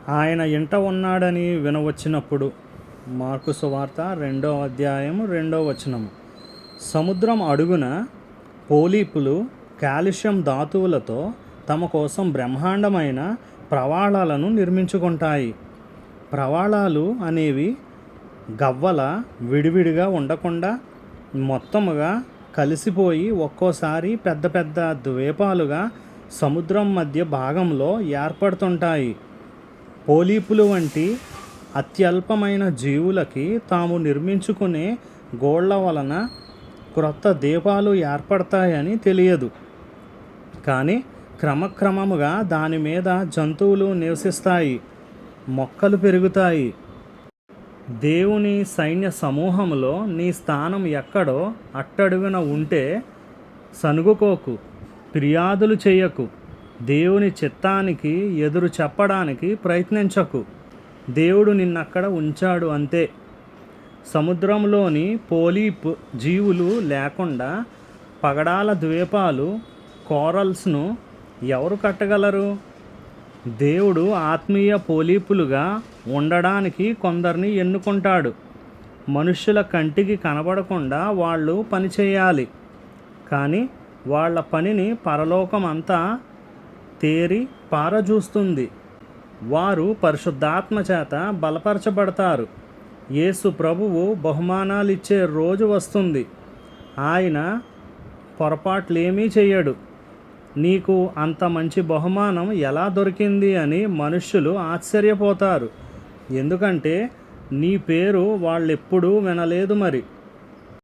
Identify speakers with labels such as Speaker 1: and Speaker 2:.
Speaker 1: ఆయన ఇంట ఉన్నాడని వినవచ్చినప్పుడు. మార్కు సువార్త 2వ అధ్యాయము 2వ వచనము. సముద్రం అడుగున పోలీపులు కాల్షియం ధాతువులతో తమ కోసం బ్రహ్మాండమైన ప్రవాళాలను నిర్మించుకుంటాయి. ప్రవాళాలు అనేవి గవ్వల విడివిడిగా ఉండకుండా మొత్తముగా కలిసిపోయి ఒక్కోసారి పెద్ద పెద్ద ద్వీపాలుగా సముద్రం మధ్య భాగంలో ఏర్పడుతుంటాయి. పోలీపులు వంటి అత్యల్పమైన జీవులకి తాము నిర్మించుకునే గోళ్ల వలన క్రొత్త ద్వీపాలు ఏర్పడతాయని తెలియదు. కానీ క్రమక్రమముగా దాని మీద జంతువులు నివసిస్తాయి, మొక్కలు పెరుగుతాయి. దేవుని సైన్య సమూహములో నీ స్థానం ఎక్కడో అట్టడుగున ఉంటే సనుగుకోకు, ఫిర్యాదులు చేయకు, దేవుని చిత్తానికి ఎదురు చెప్పడానికి ప్రయత్నించకు. దేవుడు నిన్నక్కడ ఉంచాడు అంతే. సముద్రంలోని పోలీప్ జీవులు లేకుండా పగడాల ద్వీపాలు, కోరల్స్ను ఎవరు కట్టగలరు? దేవుడు ఆత్మీయ పోలీపులుగా ఉండడానికి కొందరిని ఎన్నుకుంటాడు. మనుష్యుల కంటికి కనబడకుండా వాళ్ళు పనిచేయాలి, కానీ వాళ్ళ పనిని పరలోకం అంతా తేరి పారజూస్తుంది. వారు పరిశుద్ధాత్మ చేత బలపరచబడతారు. యేసు ప్రభువు బహుమానాలిచ్చే రోజు వస్తుంది. ఆయన పొరపాట్లేమీ చెయ్యడు. నీకు అంత మంచి బహుమానం ఎలా దొరికింది అని మనుష్యులు ఆశ్చర్యపోతారు. ఎందుకంటే నీ పేరు వాళ్ళెప్పుడూ వినలేదు మరి.